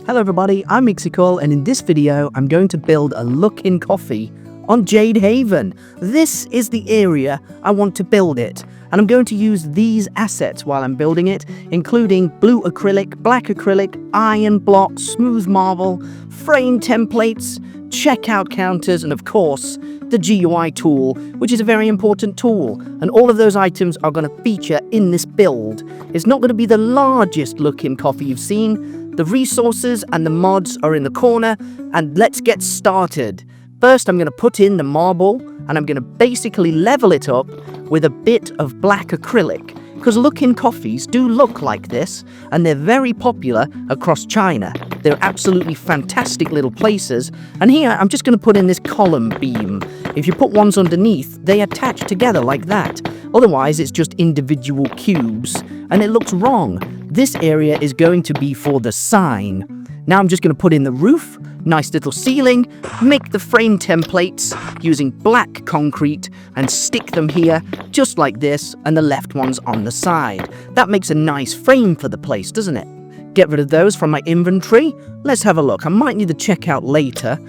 Hello everybody, I'm Mixical, and in this video I'm going to build a Luckin Coffee on Jade Haven. This is the area I want to build it, and I'm going to use these assets while I'm building it, including blue acrylic, black acrylic, iron blocks, smooth marble, frame templates, checkout counters, and of course the GUI tool, which is a very important tool, and all of those items are going to feature in this build. It's not going to be the largest Luckin Coffee you've seen. The resources and the mods are in the corner, and let's get started. First, I'm going to put in the marble, and I'm going to basically level it up with a bit of black acrylic, because Luckin Coffees do look like this, and they're very popular across China. They're absolutely fantastic little places, and here I'm just going to put in this column beam. If you put ones underneath, they attach together like that. Otherwise, it's just individual cubes, and it looks wrong. This area is going to be for the sign. Now I'm just going to put in the roof, nice little ceiling, make the frame templates using black concrete and stick them here just like this, and the left one's on the side. That makes a nice frame for the place, doesn't it? Get rid of those from my inventory. Let's have a look. I might need to check out later.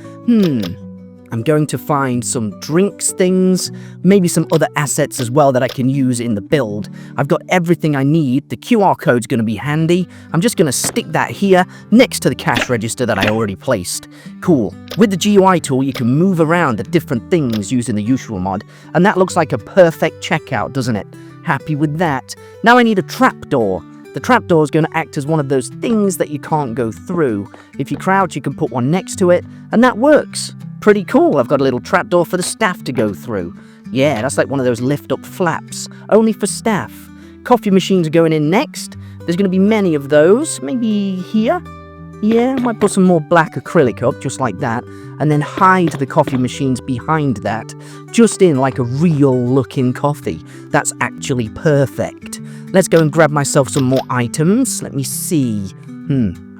I'm going to find some drinks things, maybe some other assets as well that I can use in the build. I've got everything I need. The QR code's going to be handy. I'm just going to stick that here next to the cash register that I already placed. Cool. With the GUI tool, you can move around the different things using the usual mod, and that looks like a perfect checkout, doesn't it? Happy with that. Now I need a trapdoor. The trapdoor is going to act as one of those things that you can't go through. If you crouch, you can put one next to it, and that works. Pretty cool. I've got a little trapdoor for the staff to go through. Yeah, that's like one of those lift-up flaps, only for staff. Coffee machines are going in next. There's going to be many of those. Maybe here? Yeah, I might put some more black acrylic up, just like that, and then hide the coffee machines behind that, just in like a real Luckin Coffee. That's actually perfect. Let's go and grab myself some more items. Let me see.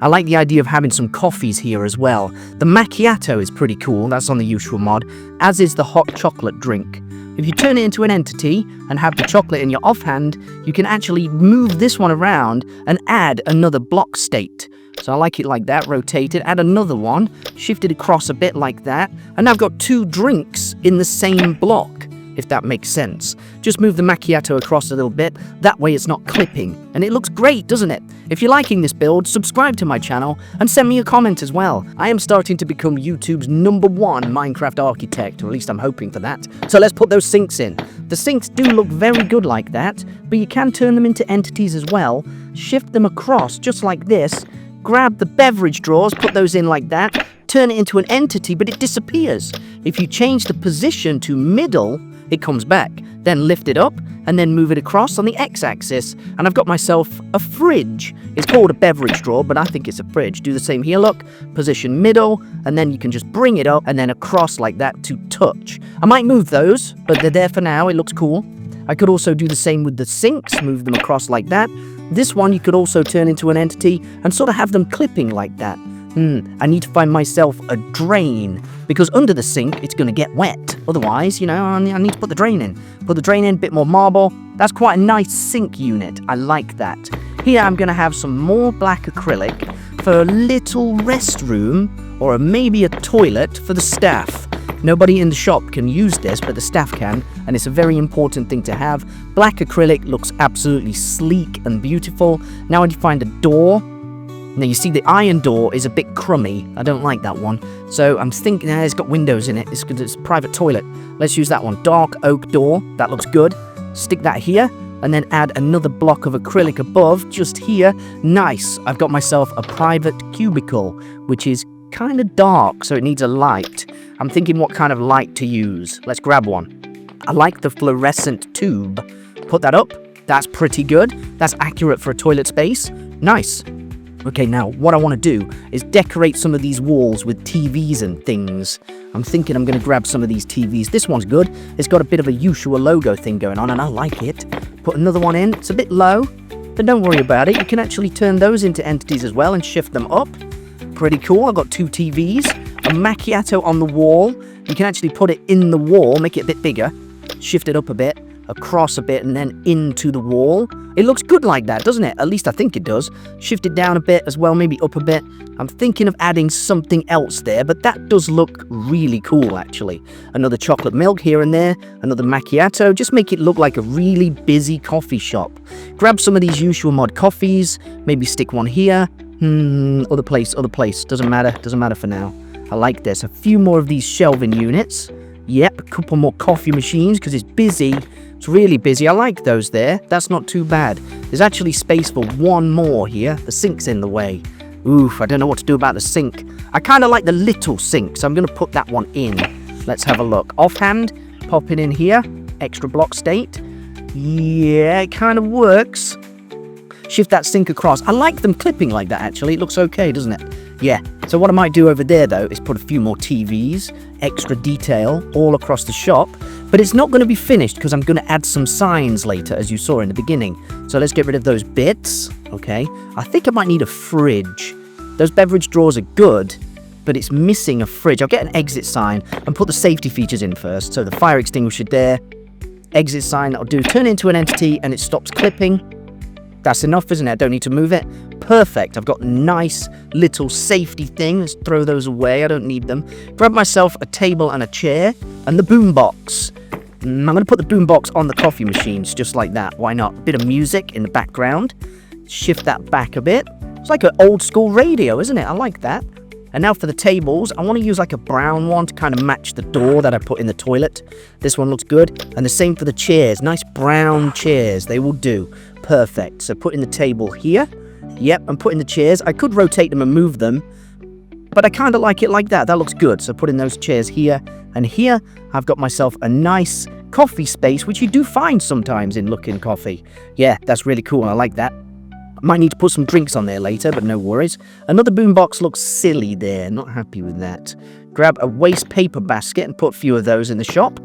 I like the idea of having some coffees here as well. The macchiato is pretty cool, that's on the usual mod, as is the hot chocolate drink. If you turn it into an entity and have the chocolate in your offhand, you can actually move this one around and add another block state. So I like it like that, rotate it, add another one, shift it across a bit like that, and now I've got two drinks in the same block, if that makes sense. Just move the macchiato across a little bit, that way it's not clipping, and it looks great, doesn't it? If you're liking this build, subscribe to my channel, and send me a comment as well. I am starting to become YouTube's #1 Minecraft architect, or at least I'm hoping for that. So let's put those sinks in. The sinks do look very good like that, but you can turn them into entities as well. Shift them across, just like this, grab the beverage drawers, put those in like that, turn it into an entity, but it disappears. If you change the position to middle, it comes back. Then lift it up, and then move it across on the x-axis, and I've got myself a fridge. It's called a beverage drawer, but I think it's a fridge. Do the same here, look. Position middle, and then you can just bring it up, and then across like that to touch. I might move those, but they're there for now. It looks cool. I could also do the same with the sinks, move them across like that. This one you could also turn into an entity and sort of have them clipping like that. I need to find myself a drain, because under the sink it's going to get wet. Otherwise, I need to put the drain in. Put the drain in, bit more marble. That's quite a nice sink unit. I like that. Here I'm going to have some more black acrylic for a little restroom, or maybe a toilet for the staff. Nobody in the shop can use this, but the staff can, and it's a very important thing to have. Black acrylic looks absolutely sleek and beautiful. Now I need to find a door. Now you see the iron door is a bit crummy. I don't like that one. So I'm thinking, it's got windows in it. It's a private toilet. Let's use that one. Dark oak door. That looks good. Stick that here, and then add another block of acrylic above, just here. Nice. I've got myself a private cubicle, which is kind of dark, so it needs a light. I'm thinking what kind of light to use. Let's grab one. I like the fluorescent tube. Put that up. That's pretty good. That's accurate for a toilet space. Nice. Okay, now what I want to do is decorate some of these walls with TVs and things. I'm thinking I'm going to grab some of these TVs. This one's good. It's got a bit of a Yuushya logo thing going on, and I like it. Put another one in. It's a bit low, but don't worry about it. You can actually turn those into entities as well and shift them up. Pretty cool. I've got two TVs, a macchiato on the wall. You can actually put it in the wall, make it a bit bigger, shift it up a bit, across a bit, and then into the wall. It looks good like that, doesn't it? At least I think it does. Shift it down a bit as well, maybe up a bit. I'm thinking of adding something else there, but that does look really cool, actually. Another chocolate milk here and there, another macchiato. Just make it look like a really busy coffee shop. Grab some of these Yuushya mod coffees, maybe stick one here. Other place. Doesn't matter for now. I like this. A few more of these shelving units. Yep, a couple more coffee machines because it's busy. It's really busy. I like those there. That's not too bad. There's actually space for one more here. The sink's in the way. Oof, I don't know what to do about the sink. I kind of like the little sink, so I'm going to put that one in. Let's have a look. Offhand, pop it in here. Extra block state. Yeah, it kind of works. Shift that sink across. I like them clipping like that, actually. It looks okay, doesn't it? Yeah. So what I might do over there, though, is put a few more TVs, extra detail all across the shop. But it's not going to be finished because I'm going to add some signs later, as you saw in the beginning. So let's get rid of those bits. Okay. I think I might need a fridge. Those beverage drawers are good, but it's missing a fridge. I'll get an exit sign and put the safety features in first. So the fire extinguisher there. Exit sign, that'll do. Turn it into an entity and it stops clipping. That's enough, isn't it? I don't need to move it. Perfect. I've got a nice little safety thing. Let's throw those away. I don't need them. Grab myself a table and a chair and the boombox. I'm going to put the boombox on the coffee machines just like that. Why not? A bit of music in the background. Shift that back a bit. It's like an old school radio, isn't it? I like that. And now for the tables, I want to use like a brown one to kind of match the door that I put in the toilet. This one looks good. And the same for the chairs. Nice brown chairs. They will do. Perfect. So putting the table here. Yep, I'm putting the chairs. I could rotate them and move them, but I kind of like it like that. That looks good. So putting those chairs here and here, I've got myself a nice coffee space, which you do find sometimes in Luckin Coffee. Yeah, that's really cool. I like that. I might need to put some drinks on there later, but no worries. Another boombox looks silly there. Not happy with that. Grab a waste paper basket and put a few of those in the shop.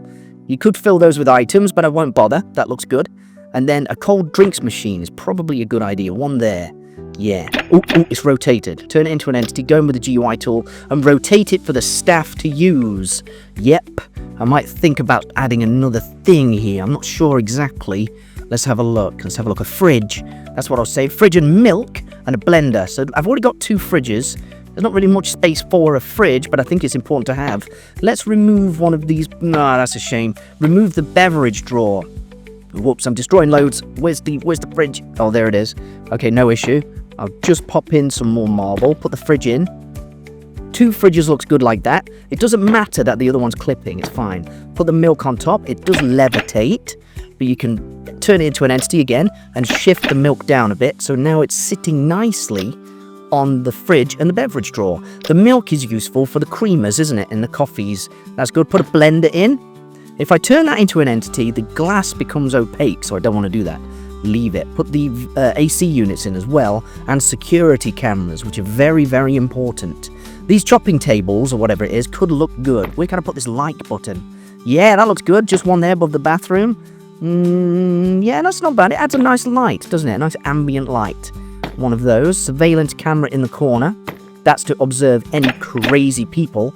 You could fill those with items, but I won't bother. That looks good. And then a cold drinks machine is probably a good idea. One there. Yeah. Ooh, it's rotated. Turn it into an entity, go in with the GUI tool, and rotate it for the staff to use. Yep. I might think about adding another thing here. I'm not sure exactly. Let's have a look. Let's have a look. A fridge. That's what I'll say. Fridge and milk and a blender. So I've already got 2 fridges. There's not really much space for a fridge, but I think it's important to have. Let's remove one of these. No, that's a shame. Remove the beverage drawer. Whoops, I'm destroying loads. Where's the fridge? Oh, there it is. Okay, no issue. I'll just pop in some more marble, put the fridge in. 2 fridges looks good like that. It doesn't matter that the other one's clipping, it's fine. Put the milk on top. It does levitate, but you can turn it into an entity again and shift the milk down a bit. So now it's sitting nicely on the fridge and the beverage drawer. The milk is useful for the creamers, isn't it? And the coffees. That's good. Put a blender in. If I turn that into an entity, the glass becomes opaque, so I don't want to do that. Leave it. Put the AC units in as well, and security cameras, which are very, very important. These chopping tables, or whatever it is, could look good. Where can I put this like button? Yeah, that looks good. Just one there above the bathroom. Yeah, that's not bad. It adds a nice light, doesn't it? A nice ambient light. One of those. Surveillance camera in the corner. That's to observe any crazy people.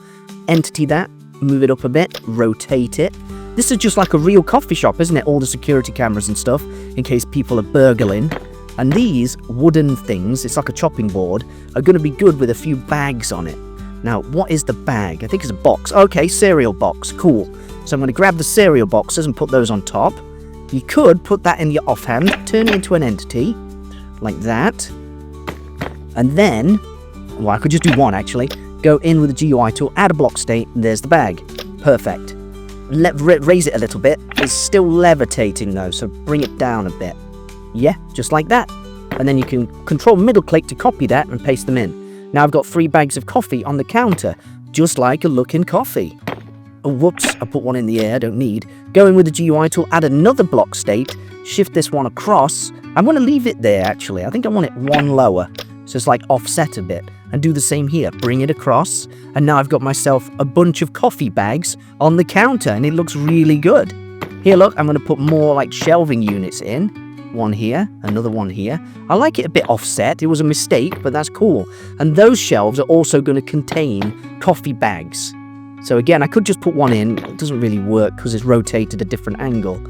Entity that. Move it up a bit. Rotate it. This is just like a real coffee shop, isn't it? All the security cameras and stuff, in case people are burgling. And these wooden things, it's like a chopping board, are going to be good with a few bags on it. Now, what is the bag? I think it's a box. Okay, cereal box. Cool. So I'm going to grab the cereal boxes and put those on top. You could put that in your offhand, turn it into an entity, like that. And then, well, I could just do one, actually. Go in with the GUI tool, add a block state, and there's the bag. Perfect. Raise it a little bit. It's still levitating though, so bring it down a bit. Yeah, just like that. And then you can control middle click to copy that and paste them in. Now I've got 3 bags of coffee on the counter, just like a Luckin Coffee. Oh, whoops, I put one in the air, don't need. Go in with the GUI tool, add another block state, shift this one across. I'm going to leave it there actually. I think I want it one lower, so it's like offset a bit. And do the same here. Bring it across. And now I've got myself a bunch of coffee bags on the counter. And it looks really good. Here, look. I'm going to put more like shelving units in. One here. Another one here. I like it a bit offset. It was a mistake, but that's cool. And those shelves are also going to contain coffee bags. So again, I could just put one in. It doesn't really work because it's rotated a different angle.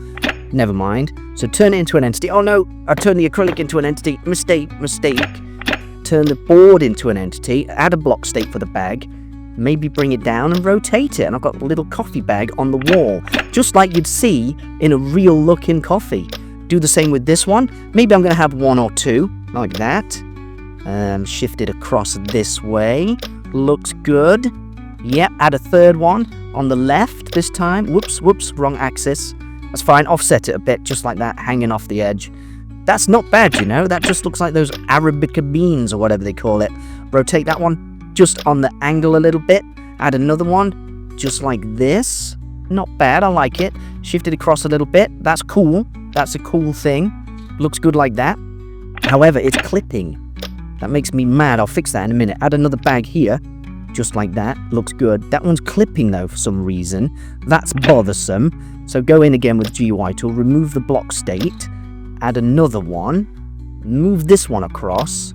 Never mind. So turn it into an entity. Oh no, I turned the acrylic into an entity. Mistake. Turn the board into an entity. Add a block state for the bag. Maybe bring it down and rotate it. And I've got a little coffee bag on the wall, just like you'd see in a real Luckin Coffee. Do the same with this one. Maybe I'm going to have 1 or 2, like that. Shift it across this way. Looks good. Yep, add a third one on the left this time. Whoops, wrong axis. That's fine, offset it a bit, just like that, hanging off the edge. That's not bad, you know, that just looks like those Arabica beans or whatever they call it. Rotate that one just on the angle a little bit. Add another one, just like this. Not bad, I like it. Shift it across a little bit, that's cool. That's a cool thing. Looks good like that. However, it's clipping. That makes me mad, I'll fix that in a minute. Add another bag here. Just like that, looks good. That one's clipping though for some reason. That's bothersome. So go in again with GUI tool, remove the block state, add another one, move this one across.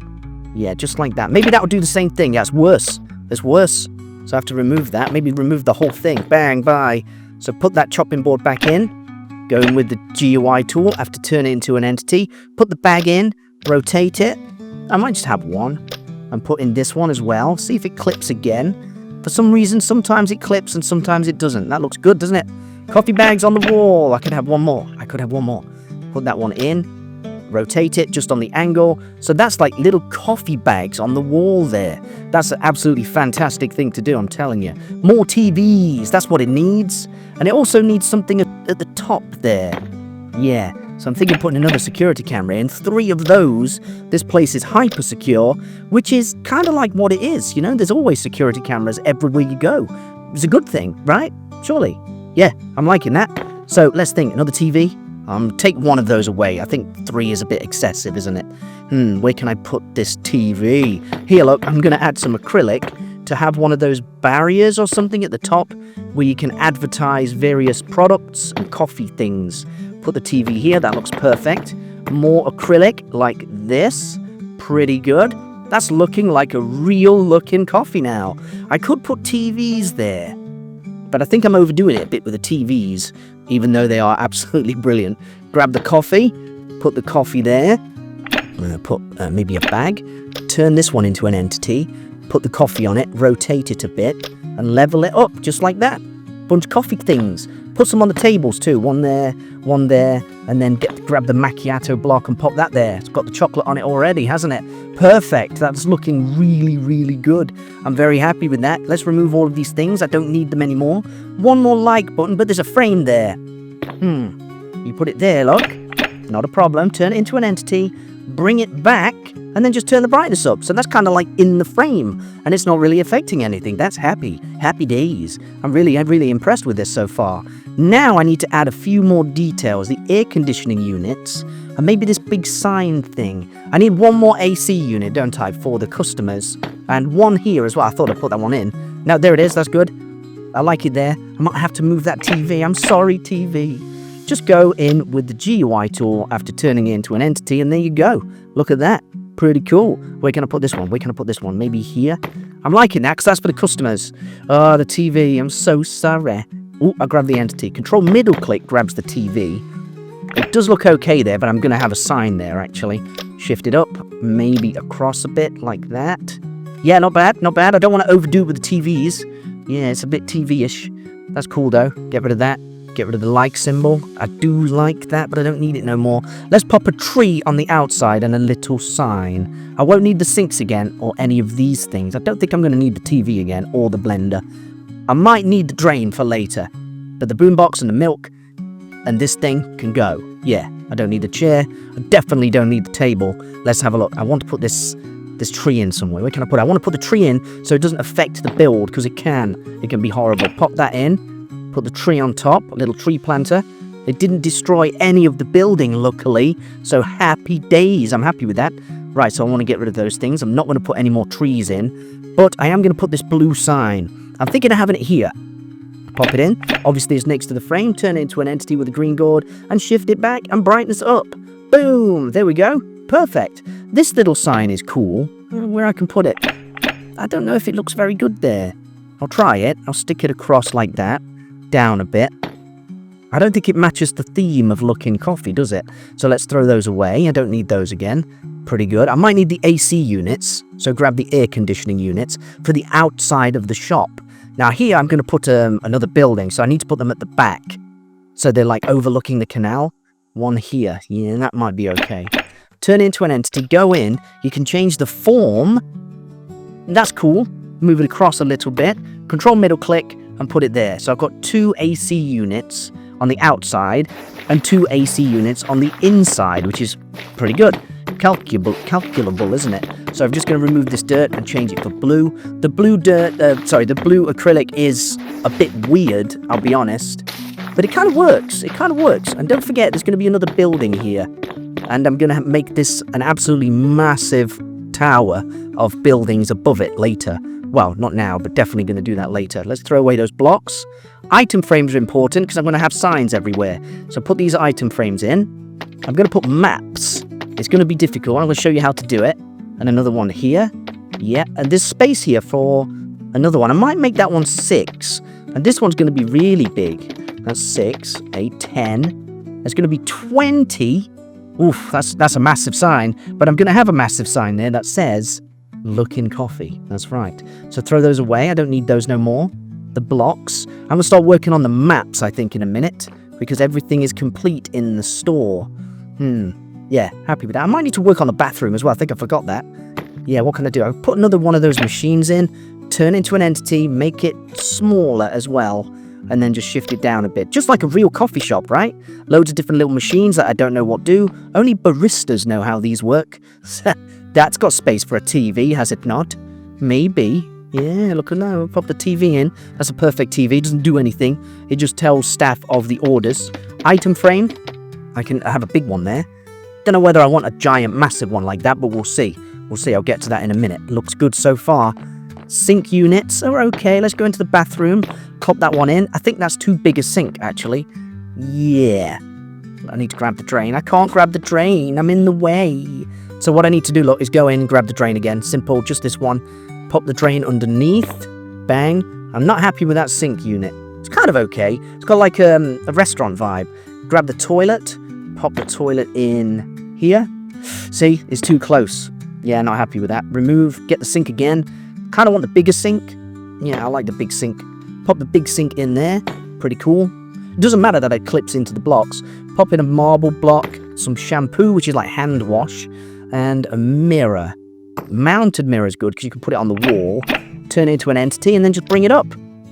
Yeah, just like that. Maybe that will do the same thing. Yeah, it's worse. It's worse. So I have to remove that. Maybe remove the whole thing. Bang, bye. So put that chopping board back in. Go in with the GUI tool. I have to turn it into an entity. Put the bag in, rotate it. I might just have one. And put in this one as well. See if it clips again. For some reason, sometimes it clips and sometimes it doesn't. That looks good, doesn't it? Coffee bags on the wall. I could have one more. Put that one in. Rotate it just on the angle. So that's like little coffee bags on the wall there. That's an absolutely fantastic thing to do, I'm telling you. More TVs. That's what it needs. And it also needs something at the top there. Yeah. So I'm thinking putting another security camera in. 3 of those. This place is hyper secure, which is kind of like what it is. You know, there's always security cameras everywhere you go. It's a good thing, right? Surely. Yeah, I'm liking that. So let's think. Another TV. Take 1 of those away. I think 3 is a bit excessive, isn't it? Where can I put this TV? Here, look, I'm going to add some acrylic to have one of those barriers or something at the top where you can advertise various products and coffee things. Put the TV here, that looks perfect. More acrylic like this. Pretty good. That's looking like a real Luckin Coffee now. I could put TVs there, but I think I'm overdoing it a bit with the TVs, even though they are absolutely brilliant. Grab the coffee, put the coffee there. I'm going to put maybe a bag. Turn this one into an entity. Put the coffee on it, rotate it a bit, and level it up just like that. Bunch of coffee things. Put some on the tables too. One there, and then grab the macchiato block and pop that there. It's got the chocolate on it already, hasn't it? Perfect. That's looking really, really good. I'm very happy with that. Let's remove all of these things. I don't need them anymore. One more like button, but there's a frame there. You put it there, look. Not a problem. Turn it into an entity. Bring it back. And then just turn the brightness up. So that's kind of like in the frame. And it's not really affecting anything. That's happy. Happy days. I'm really impressed with this so far. Now I need to add a few more details. The air conditioning units. And maybe this big sign thing. I need 1 more AC unit, don't I, for the customers. And 1 here as well. I thought I'd put that one in. No, there it is. That's good. I like it there. I might have to move that TV. I'm sorry, TV. Just go in with the GUI tool after turning it into an entity. And there you go. Look at that. Pretty cool. Where can I put this one? Maybe here? I'm liking that because that's for the customers. Oh, the TV. I'm so sorry. Oh, I grabbed the entity. Control middle click grabs the TV. It does look okay there, but I'm going to have a sign there, actually. Shift it up. Maybe across a bit like that. Yeah, not bad. I don't want to overdo it with the TVs. Yeah, it's a bit TV-ish. That's cool, though. Get rid of that. Get rid of the like symbol. I do like that, but I don't need it no more. Let's pop a tree on the outside and a little sign. I won't need the sinks again or any of these things. I don't think I'm going to need the TV again or the blender. I might need the drain for later, but the boombox and the milk and this thing can go. Yeah, I don't need the chair. I definitely don't need the table. Let's have a look. I want to put this tree in somewhere. Where can I put it? I want to put the tree in so it doesn't affect the build because it can. It can be horrible. Pop that in. Put the tree on top, a little tree planter. It didn't destroy any of the building, luckily. So happy days. I'm happy with that. Right, so I want to get rid of those things. I'm not going to put any more trees in. But I am going to put this blue sign. I'm thinking of having it here. Pop it in. Obviously, it's next to the frame. Turn it into an entity with a green gourd. And shift it back and brightness up. Boom. There we go. Perfect. This little sign is cool. Where I can put it. I don't know if it looks very good there. I'll try it. I'll stick it across like that. Down a bit. I don't think it matches the theme of Luckin Coffee, does it? So let's throw those away. I don't need those again. Pretty good. I might need the AC units, so grab the air conditioning units for the outside of the shop. Now here I'm going to put another building, so I need to put them at the back. So they're like overlooking the canal. One here. Yeah, that might be okay. Turn into an entity, go in. You can change the form. That's cool. Move it across a little bit. Control middle click and put it there. So I've got 2 AC units on the outside and 2 AC units on the inside, which is pretty good. Calculable, isn't it? So I'm just going to remove this dirt and change it for blue. The blue acrylic is a bit weird, I'll be honest. But it kind of works. It kind of works. And don't forget, there's going to be another building here. And I'm going to make this an absolutely massive tower of buildings above it later. Well, not now, but definitely going to do that later. Let's throw away those blocks. Item frames are important because I'm going to have signs everywhere. So put these item frames in. I'm going to put maps. It's going to be difficult. I'm going to show you how to do it. And another one here. Yeah, and there's space here for another one. I might make that one 6. And this one's going to be really big. That's 6, 8, 10. There's going to be 20. Oof, that's a massive sign. But I'm going to have a massive sign there that says Luckin Coffee. That's right. So throw those away. I don't need those no more. The blocks. I'm going to start working on the maps, I think, in a minute. Because everything is complete in the store. Yeah, happy with that. I might need to work on the bathroom as well. I think I forgot that. Yeah, what can I do? I'll put another one of those machines in. Turn into an entity. Make it smaller as well. And then just shift it down a bit. Just like a real coffee shop, right? Loads of different little machines that I don't know what do. Only baristas know how these work. That's got space for a TV, has it not? Maybe. Yeah, look at that. Pop the TV in. That's a perfect TV. It doesn't do anything. It just tells staff of the orders. Item frame. I can have a big one there. Don't know whether I want a giant, massive one like that, but we'll see. We'll see. I'll get to that in a minute. Looks good so far. Sink units are okay. Let's go into the bathroom. Pop that one in. I think that's too big a sink, actually. Yeah. I need to grab the drain. I can't grab the drain. I'm in the way. So what I need to do, look, is go in and grab the drain again. Simple, just this one. Pop the drain underneath. Bang. I'm not happy with that sink unit. It's kind of okay. It's got like a restaurant vibe. Grab the toilet. Pop the toilet in here. See, it's too close. Yeah, not happy with that. Remove, get the sink again. Kind of want the bigger sink. Yeah, I like the big sink. Pop the big sink in there. Pretty cool. It doesn't matter that it clips into the blocks. Pop in a marble block, some shampoo, which is like hand wash, and a mirror. Mounted mirror is good because you can put it on the wall, turn it into an entity, and then just bring it up.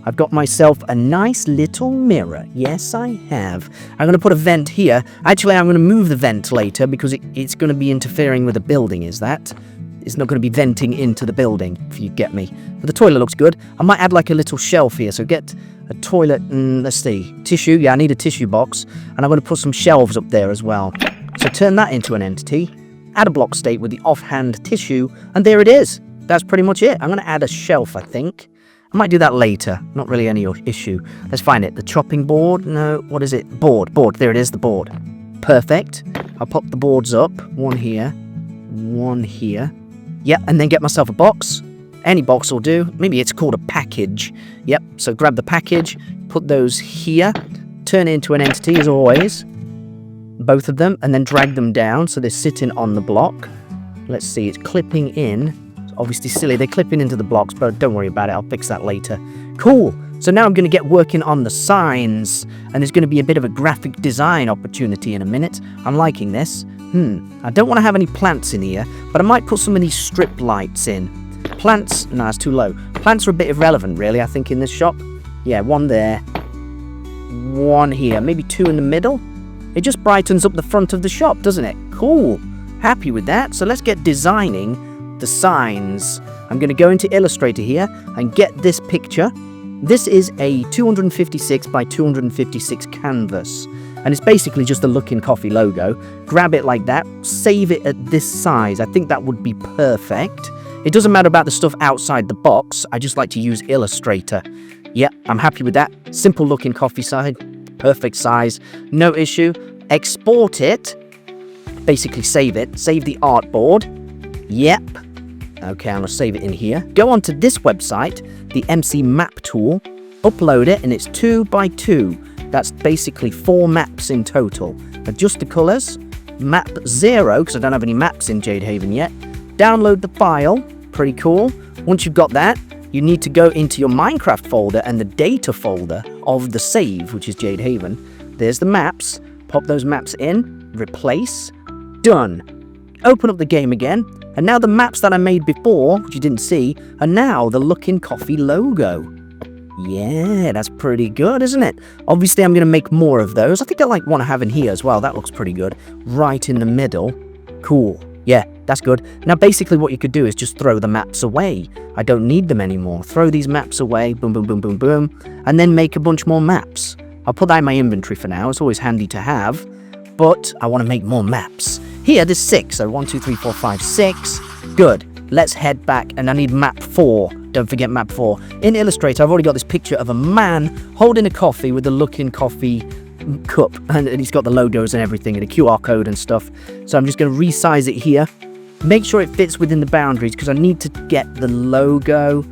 I've got myself a nice little mirror. Yes, I have. I'm going to put a vent here. Actually, I'm going to move the vent later because it's going to be interfering with the building, is that? It's not going to be venting into the building, if you get me. But the toilet looks good. I might add like a little shelf here. So get a toilet, let's see. Tissue, yeah, I need a tissue box. And I'm going to put some shelves up there as well. So turn that into an entity. Add a block state with the offhand tissue. And there it is. That's pretty much it. I'm going to add a shelf, I think. I might do that later. Not really any issue. Let's find it. The chopping board. No, what is it? Board. There it is, the board. Perfect. I'll pop the boards up. One here. One here. Yep, and then get myself a box. Any box will do. Maybe it's called a package. Yep, so grab the package. Put those here. Turn it into an entity, as always. Both of them. And then drag them down so they're sitting on the block. Let's see, it's clipping in. Obviously silly, they're clipping into the blocks, but don't worry about it, I'll fix that later. Cool, so now I'm going to get working on the signs, and there's going to be a bit of a graphic design opportunity in a minute. I'm liking this. I don't want to have any plants in here, but I might put some of these strip lights in. Plants, no, it's too low. Plants are a bit irrelevant, really, I think, in this shop. Yeah, one there. One here, maybe 2 in the middle. It just brightens up the front of the shop, doesn't it? Cool, happy with that. So let's get designing the signs. I'm going to go into Illustrator here and get this picture. This is a 256 by 256 canvas, and it's basically just the Luckin Coffee logo. Grab it like that, save it at this size. I think that would be perfect. It doesn't matter about the stuff outside the box. I just like to use Illustrator. Yeah, I'm happy with that. Simple Luckin Coffee side, perfect size, no issue. Export it, basically save it, save the artboard. Yep. Okay, I'm going to save it in here. Go onto this website, the MC Map tool, upload it, and it's 2 by 2. That's basically 4 maps in total. Adjust the colors, map 0, because I don't have any maps in Jade Haven yet. Download the file, pretty cool. Once you've got that, you need to go into your Minecraft folder and the data folder of the save, which is Jade Haven. There's the maps, pop those maps in, replace, done. Open up the game again, and now the maps that I made before, which you didn't see, are now the Luckin Coffee logo. Yeah, that's pretty good, isn't it? Obviously, I'm going to make more of those. I think I want to have in here as well. That looks pretty good. Right in the middle. Cool. Yeah, that's good. Now, basically, what you could do is just throw the maps away. I don't need them anymore. Throw these maps away. Boom, boom, boom, boom, boom. And then make a bunch more maps. I'll put that in my inventory for now. It's always handy to have. But I want to make more maps. Here, there's 6. So 1, 2, 3, 4, 5, 6. Good. Let's head back. And I need map 4. Don't forget map 4. In Illustrator, I've already got this picture of a man holding a coffee with a Luckin Coffee cup. And he's got the logos and everything and a QR code and stuff. So I'm just going to resize it here. Make sure it fits within the boundaries because I need to get the logo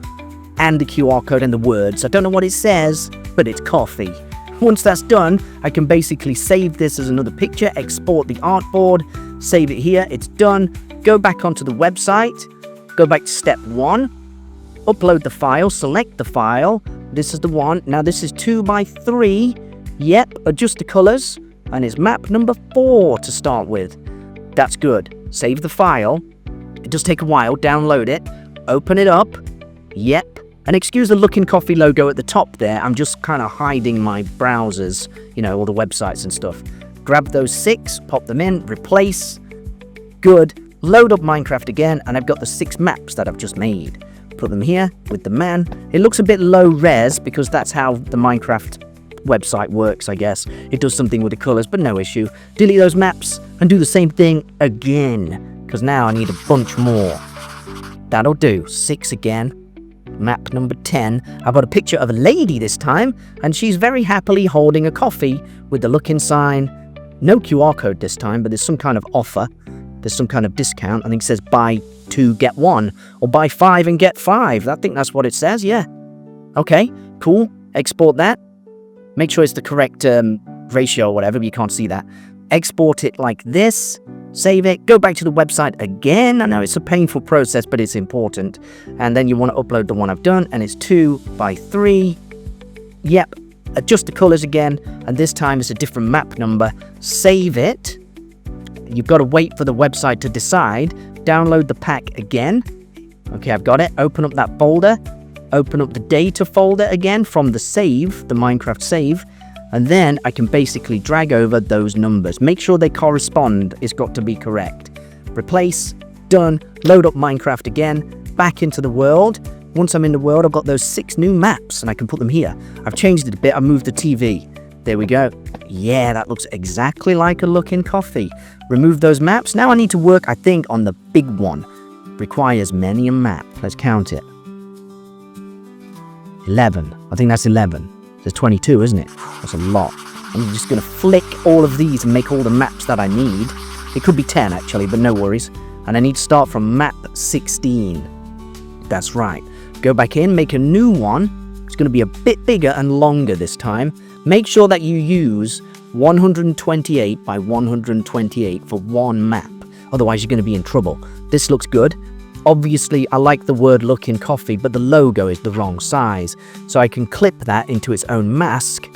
and the QR code and the words. I don't know what it says, but it's coffee. Once that's done, I can basically save this as another picture, export the artboard, save it here. It's done. Go back onto the website. Go back to step 1. Upload the file, select the file. This is the one. Now this is 2 by 3. Yep, adjust the colors. And it's map number 4 to start with. That's good. Save the file. It does take a while. Download it. Open it up. Yep. And excuse the Luckin Coffee logo at the top there. I'm just kind of hiding my browsers, all the websites and stuff. Grab those 6, pop them in, replace. Good. Load up Minecraft again, and I've got the 6 maps that I've just made. Put them here with the man. It looks a bit low res because that's how the Minecraft website works, I guess. It does something with the colors, but no issue. Delete those maps and do the same thing again because now I need a bunch more. That'll do. 6 again. Map number 10. I've got a picture of a lady this time, and she's very happily holding a coffee with the Luckin sign. No QR code this time, but there's some kind of offer. There's some kind of discount. I think it says buy 2 get 1 or buy 5 and get 5. I think that's what it says. Yeah. Okay, cool. Export that. Make sure it's the correct ratio or whatever, but you can't see that. Export it like this. Save it. Go back to the website again. I know it's a painful process, but it's important. And then you want to upload the one I've done, and it's 2 by 3. Yep. Adjust the colors again, and this time it's a different map number. Save it. You've got to wait for the website to decide. Download the pack again. Okay, I've got it. Open up that folder. Open up the data folder again from the save, the Minecraft save. And then I can basically drag over those numbers. Make sure they correspond. It's got to be correct. Replace. Done. Load up Minecraft again. Back into the world. Once I'm in the world, I've got those 6 new maps and I can put them here. I've changed it a bit. I moved the TV. There we go. Yeah, that looks exactly like a Luckin Coffee. Remove those maps. Now I need to work, I think, on the big one. Requires many a map. Let's count it. 11. I think that's 11. There's 22, isn't it? That's a lot. I'm just going to flick all of these and make all the maps that I need. It could be 10, actually, but no worries. And I need to start from map 16. That's right. Go back in, make a new one. It's going to be a bit bigger and longer this time. Make sure that you use 128 by 128 for one map. Otherwise, you're going to be in trouble. This looks good. Obviously, I like the word Luckin Coffee, but the logo is the wrong size. So I can clip that into its own mask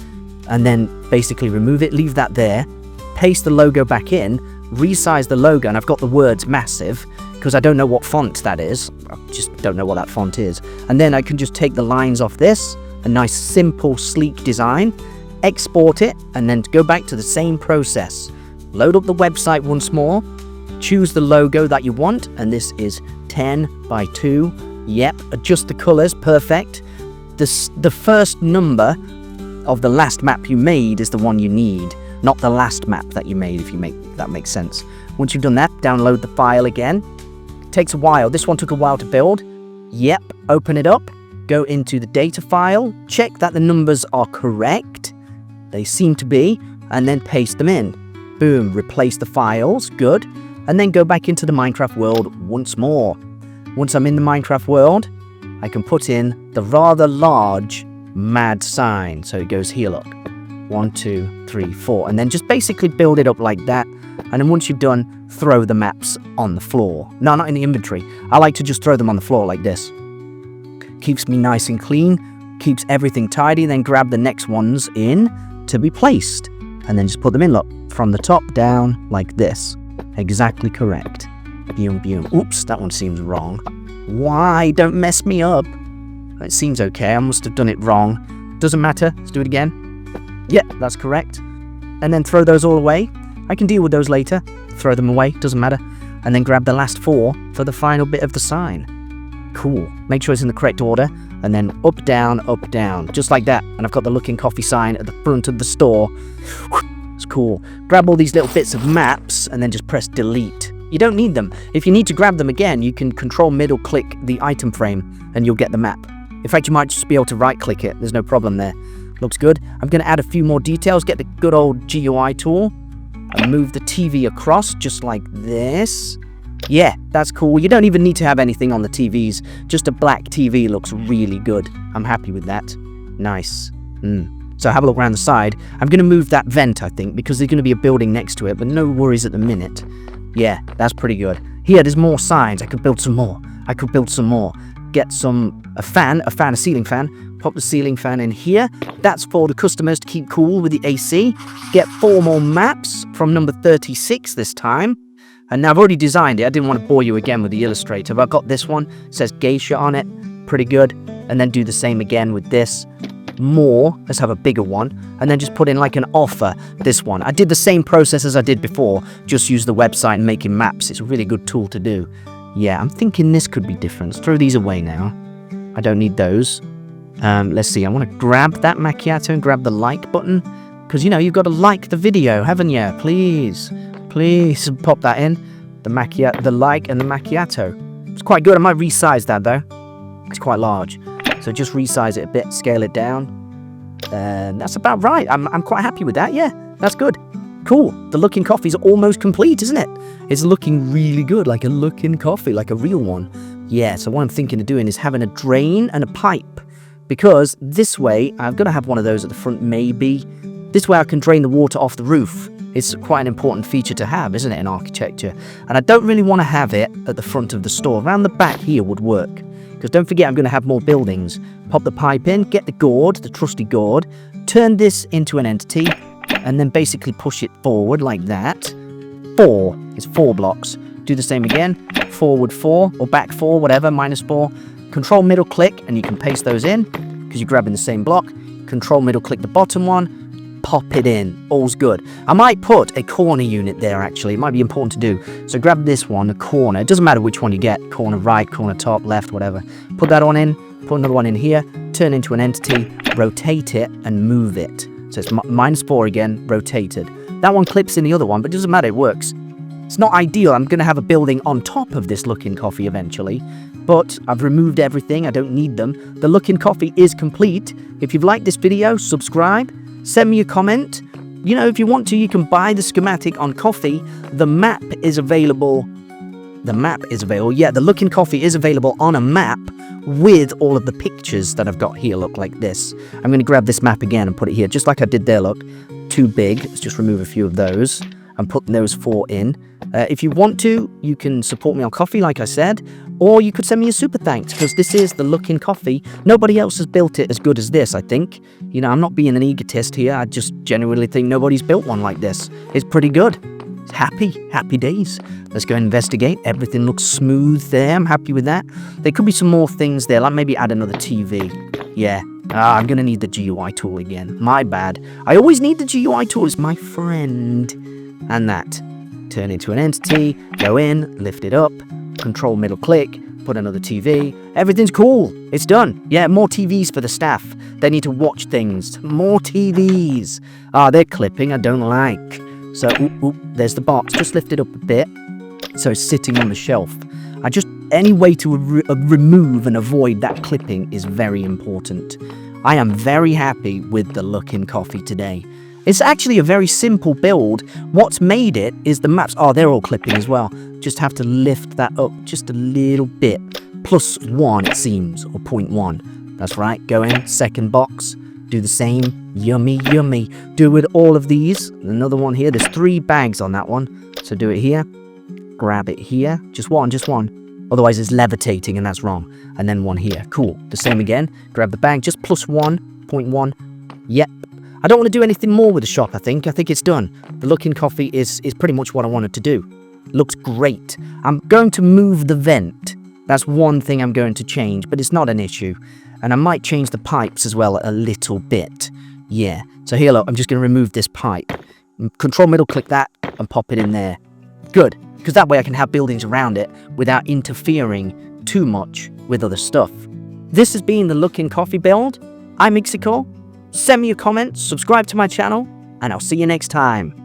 and then basically remove it, leave that there, paste the logo back in, resize the logo, and I've got the words massive because I don't know what font that is. I just don't know what that font is. And then I can just take the lines off this, a nice, simple, sleek design, export it, and then go back to the same process. Load up the website once more, choose the logo that you want, and this is 10 by 2. Yep, adjust the colors, perfect. The first number of the last map you made is the one you need, not the last map that you made, if that makes sense. Once you've done that, download the file again. It takes a while. This one took a while to build. Yep, open it up, go into the data file, check that the numbers are correct. They seem to be, and then paste them in. Boom, replace the files, good. And then go back into the Minecraft world once more. Once I'm in the Minecraft world, I can put in the rather large mad sign. So it goes here, look. 1, 2, 3, 4. And then just basically build it up like that. And then once you've done, throw the maps on the floor. No, not in the inventory. I like to just throw them on the floor like this. Keeps me nice and clean. Keeps everything tidy. Then grab the next ones in to be placed. And then just put them in, look, from the top down like this. Exactly correct. Boom, boom. Oops, that one seems wrong. Why? Don't mess me up. It seems okay. I must have done it wrong. Doesn't matter. Let's do it again. Yeah, that's correct. And then throw those all away. I can deal with those later. Throw them away. Doesn't matter. And then grab the last 4 for the final bit of the sign. Cool. Make sure it's in the correct order. And then up, down. Just like that. And I've got the Luckin Coffee sign at the front of the store. It's cool. Grab all these little bits of maps and then just press delete. You don't need them. If you need to grab them again, you can control middle click the item frame and you'll get the map. In fact, you might just be able to right click it. There's no problem there. Looks good. I'm going to add a few more details. Get the good old GUI tool and move the TV across just like this. Yeah, that's cool. You don't even need to have anything on the TVs. Just a black TV looks really good. I'm happy with that. Nice. So have a look around the side. I'm going to move that vent, I think, because there's going to be a building next to it, but no worries at the minute. Yeah, that's pretty good. Here, there's more signs. I could build some more. Get a ceiling fan. Pop the ceiling fan in here. That's for the customers to keep cool with the AC. Get 4 more maps from number 36 this time. And now I've already designed it. I didn't want to bore you again with the illustrator. But I've got this one. It says geisha on it. Pretty good. And then do the same again with this. More. Let's have a bigger one. And then just put in like an offer. This one. I did the same process as I did before. Just use the website and making maps. It's a really good tool to do. Yeah, I'm thinking this could be different. Let's throw these away now. I don't need those. Let's see. I want to grab that macchiato and grab the like button. Because, you know, you've got to like the video, haven't you? Please pop that in. The like and the macchiato. It's quite good. I might resize that, though. It's quite large. So just resize it a bit, scale it down. That's about right. I'm quite happy with that. Yeah, that's good. Cool. The Luckin Coffee's almost complete, isn't it? It's looking really good, like a Luckin Coffee, like a real one. Yeah, so what I'm thinking of doing is having a drain and a pipe. Because this way, I'm going to have one of those at the front, maybe. This way I can drain the water off the roof. It's quite an important feature to have, isn't it, in architecture? And I don't really want to have it at the front of the store. Around the back here would work. Because don't forget, I'm going to have more buildings. Pop the pipe in, get the gourd, the trusty gourd, turn this into an entity, and then basically push it forward like that. 4 is 4 blocks. Do the same again. Forward 4, or back 4, whatever, -4. Control middle click, and you can paste those in, because you're grabbing the same block. Control middle click the bottom one, pop it in. All's good. I might put a corner unit there, actually. It might be important to do. So grab this one, a corner. It doesn't matter which one you get. Corner right, corner top, left, whatever. Put that one in. Put another one in here. Turn into an entity. Rotate it and move it. So it's -4 again, rotated. That one clips in the other one, but it doesn't matter. It works. It's not ideal. I'm going to have a building on top of this Luckin Coffee eventually. But I've removed everything. I don't need them. The Luckin Coffee is complete. If you've liked this video, subscribe. Send me a comment. You know, if you want to, you can buy the schematic on Coffee. The map is available. Yeah, the Luckin Coffee is available on a map with all of the pictures that I've got here. Look like this. I'm going to grab this map again and put it here, just like I did there, look. Too big. Let's just remove a few of those and put those 4 in. If you want to, you can support me on Coffee, like I said, or you could send me a super thanks, because this is the Luckin Coffee. Nobody else has built it as good as this, I think. You know, I'm not being an egotist here. I just genuinely think nobody's built one like this. It's pretty good. It's happy days. Let's go investigate. Everything looks smooth there. I'm happy with that. There could be some more things there, like maybe add another TV. Yeah. I'm going to need the GUI tool again. My bad. I always need the GUI tool. It's my friend. And that. Turn into an entity, go in, lift it up, control middle click, put another TV. Everything's cool. It's done. Yeah, more TVs for the staff. They need to watch things. More TVs. They're clipping. I don't like. So, there's the box. Just lift it up a bit. So it's sitting on the shelf. Any way to remove and avoid that clipping is very important. I am very happy with the Luckin Coffee today. It's actually a very simple build. What's made it is the maps. They're all clipping as well. Just have to lift that up just a little bit. +1, it seems, or 0.1. That's right. Go in, second box. Do the same. Yummy, yummy. Do with all of these. Another one here. There's 3 bags on that one. So do it here. Grab it here. Just one, just one. Otherwise it's levitating and that's wrong. And then one here. Cool. The same again. Grab the bag. Just plus 1.1. Yep. I don't want to do anything more with the shop, I think. I think it's done. The Luckin Coffee is pretty much what I wanted to do. Looks great. I'm going to move the vent. That's one thing I'm going to change, but it's not an issue. And I might change the pipes as well a little bit. Yeah. So here, look, I'm just going to remove this pipe. Control middle click that and pop it in there. Good. Because that way I can have buildings around it without interfering too much with other stuff. This has been the Luckin Coffee build. I'm Ixico. Send me your comments, subscribe to my channel, and I'll see you next time.